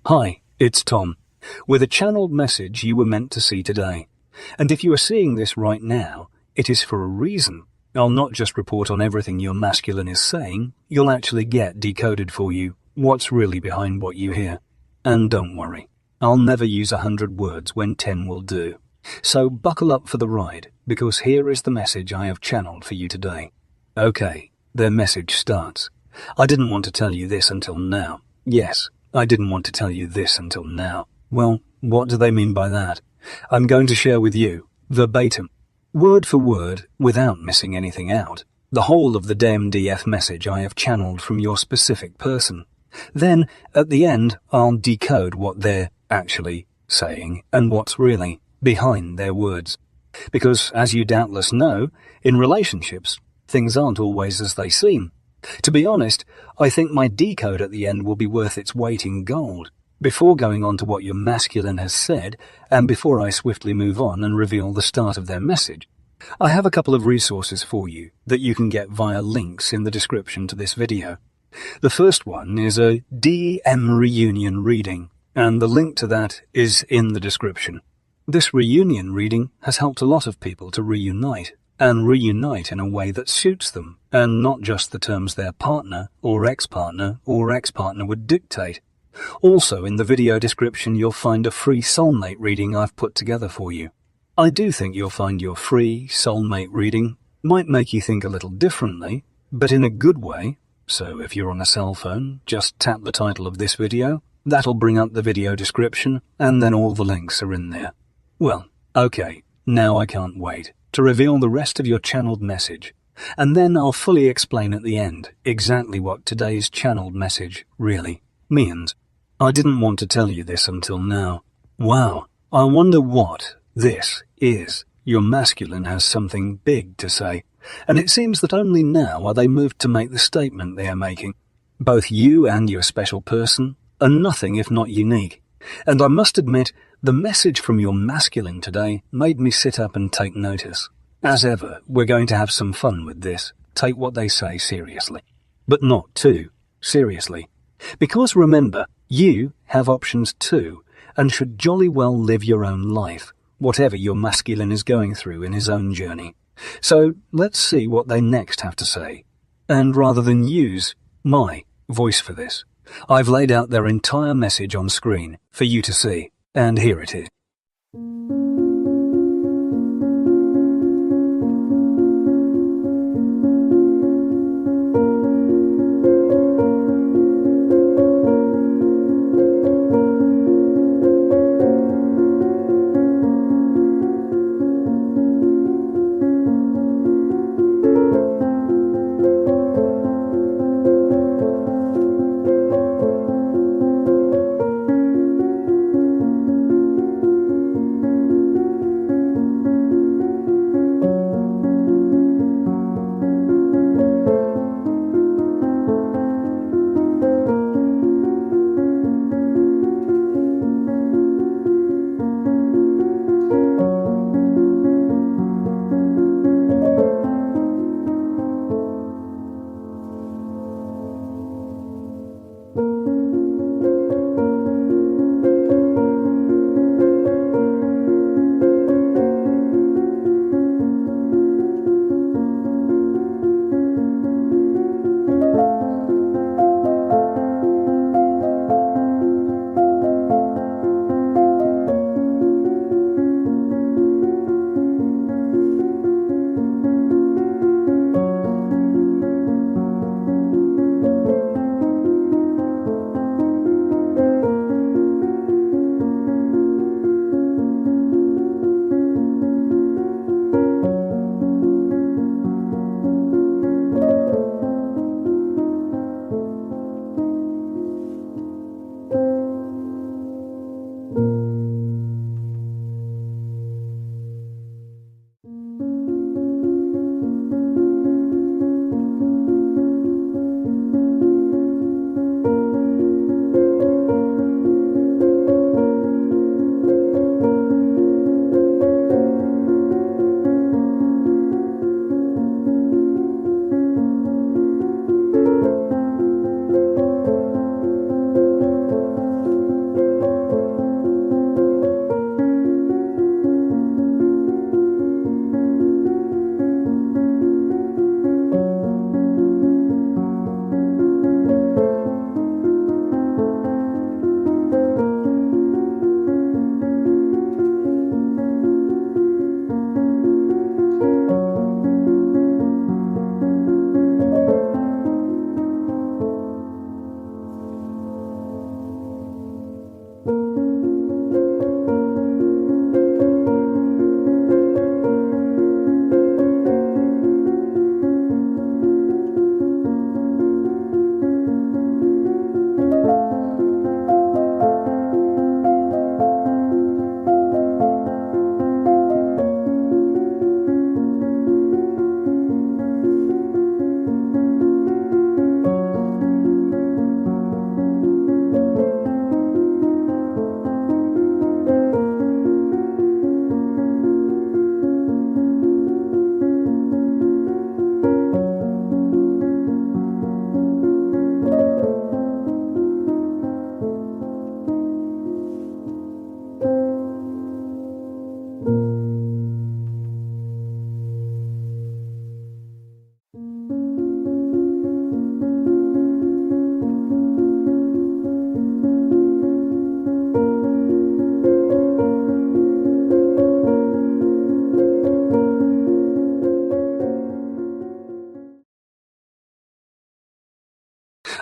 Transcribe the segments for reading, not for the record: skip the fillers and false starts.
Hi, it's Tom, with a channeled message you were meant to see today. And if you are seeing this right now, it is for a reason. I'll not just report on everything your masculine is saying, you'll actually get decoded for you what's really behind what you hear. And don't worry, I'll never use 100 words when 10 will do. So buckle up for the ride, because here is the message I have channeled for you today. Okay, their message starts. I didn't want to tell you this until now. Yes, I didn't want to tell you this until now. Well, what do they mean by that? I'm going to share with you, verbatim, word for word, without missing anything out, the whole of the DMDF message I have channeled from your specific person. Then, at the end, I'll decode what they're actually saying and what's really behind their words. Because, as you doubtless know, in relationships, things aren't always as they seem. To be honest, I think my decode at the end will be worth its weight in gold. Before going on to what your masculine has said, and before I swiftly move on and reveal the start of their message, I have a couple of resources for you that you can get via links in the description to this video. The first one is a DM reunion reading, and the link to that is in the description. This reunion reading has helped a lot of people to reunite, and reunite in a way that suits them, and not just the terms their partner or ex-partner would dictate. Also, in the video description, you'll find a free soulmate reading I've put together for you. I do think you'll find your free soulmate reading might make you think a little differently, but in a good way. So if you're on a cell phone, just tap the title of this video. That'll bring up the video description, and then all the links are in there. Well, okay, now I can't wait to reveal the rest of your channeled message, and then I'll fully explain at the end exactly what today's channeled message really means. I didn't want to tell you this until now. Wow, I wonder what this is. Your masculine has something big to say, and it seems that only now are they moved to make the statement they are making. Both you and your special person are nothing if not unique, and I must admit, the message from your masculine today made me sit up and take notice. As ever, we're going to have some fun with this. Take what they say seriously. But not too seriously. Because remember, you have options too, and should jolly well live your own life, whatever your masculine is going through in his own journey. So let's see what they next have to say. And rather than use my voice for this, I've laid out their entire message on screen for you to see. And here it is.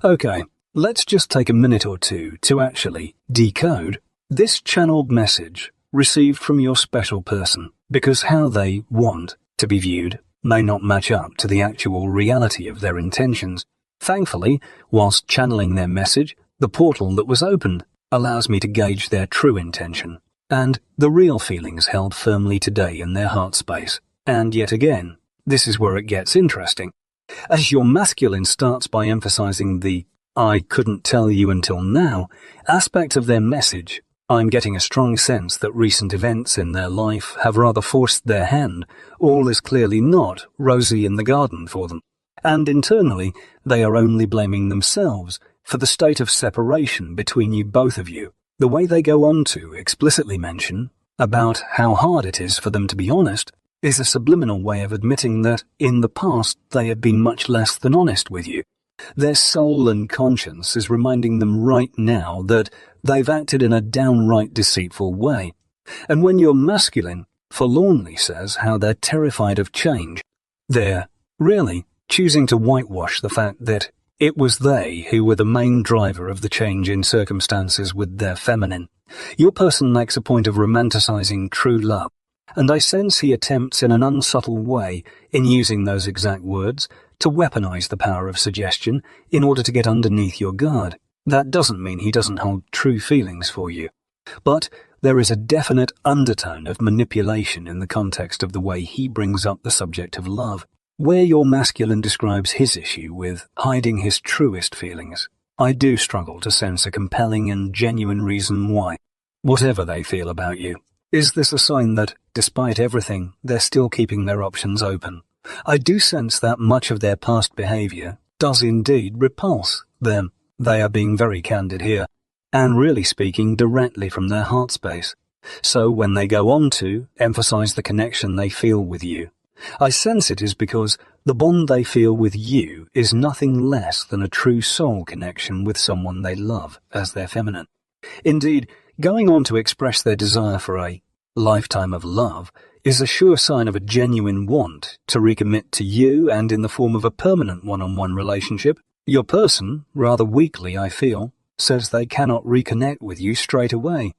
Okay, let's just take a minute or two to actually decode this channeled message received from your special person, because how they want to be viewed may not match up to the actual reality of their intentions. Thankfully, whilst channeling their message, the portal that was opened allows me to gauge their true intention and the real feelings held firmly today in their heart space. And yet again, this is where it gets interesting. As your masculine starts by emphasizing the "I couldn't tell you until now" aspect of their message, I'm getting a strong sense that recent events in their life have rather forced their hand. All is clearly not rosy in the garden for them. And internally, they are only blaming themselves for the state of separation between you both of you. The way they go on to explicitly mention about how hard it is for them to be honest is a subliminal way of admitting that in the past they have been much less than honest with you. Their soul and conscience is reminding them right now that they've acted in a downright deceitful way. And when your masculine forlornly says how they're terrified of change, they're really choosing to whitewash the fact that it was they who were the main driver of the change in circumstances with their feminine. Your person makes a point of romanticizing true love, and I sense he attempts in an unsubtle way, in using those exact words, to weaponize the power of suggestion in order to get underneath your guard. That doesn't mean he doesn't hold true feelings for you. But there is a definite undertone of manipulation in the context of the way he brings up the subject of love. Where your masculine describes his issue with hiding his truest feelings, I do struggle to sense a compelling and genuine reason why. Whatever they feel about you, is this a sign that, despite everything, they're still keeping their options open? I do sense that much of their past behavior does indeed repulse them. They are being very candid here, and really speaking directly from their heart space. So when they go on to emphasize the connection they feel with you, I sense it is because the bond they feel with you is nothing less than a true soul connection with someone they love as their feminine. Indeed, going on to express their desire for a lifetime of love is a sure sign of a genuine want to recommit to you, and in the form of a permanent one-on-one relationship. Your person, rather weakly I feel, says they cannot reconnect with you straight away,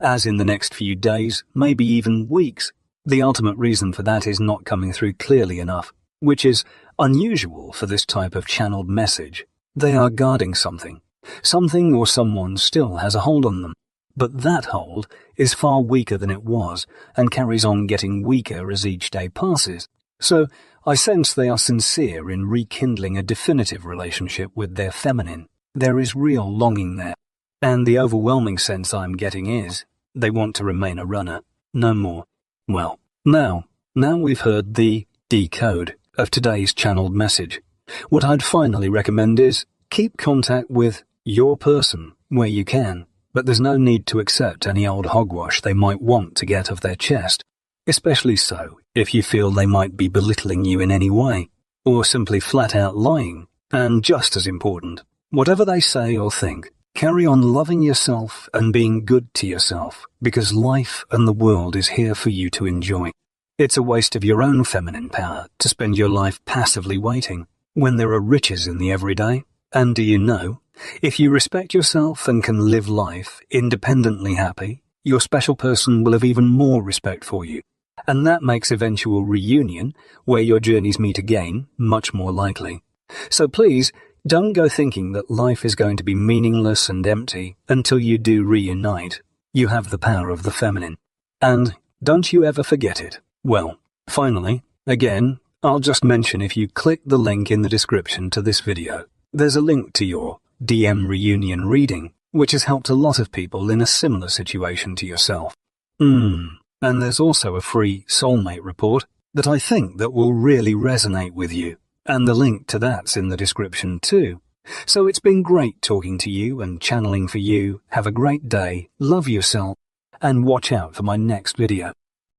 as in the next few days, maybe even weeks. The ultimate reason for that is not coming through clearly enough, which is unusual for this type of channeled message. They are guarding something. Something or someone still has a hold on them, but that hold is far weaker than it was and carries on getting weaker as each day passes. So I sense they are sincere in rekindling a definitive relationship with their feminine. There is real longing there, and the overwhelming sense I'm getting is they want to remain a runner, no more. Well, now we've heard the decode of today's channeled message. What I'd finally recommend is keep contact with your person where you can, but there's no need to accept any old hogwash they might want to get off their chest, especially so if you feel they might be belittling you in any way, or simply flat out lying. And just as important, whatever they say or think, carry on loving yourself and being good to yourself, because life and the world is here for you to enjoy. It's a waste of your own feminine power to spend your life passively waiting when there are riches in the everyday. And do you know, if you respect yourself and can live life independently happy, your special person will have even more respect for you. And that makes eventual reunion, where your journeys meet again, much more likely. So please, don't go thinking that life is going to be meaningless and empty until you do reunite. You have the power of the feminine. And don't you ever forget it. Well, finally, again, I'll just mention if you click the link in the description to this video, there's a link to your DM reunion reading, which has helped a lot of people in a similar situation to yourself. And there's also a free soulmate report that I think that will really resonate with you. And the link to that's in the description too. So it's been great talking to you and channeling for you. Have a great day, love yourself, and watch out for my next video.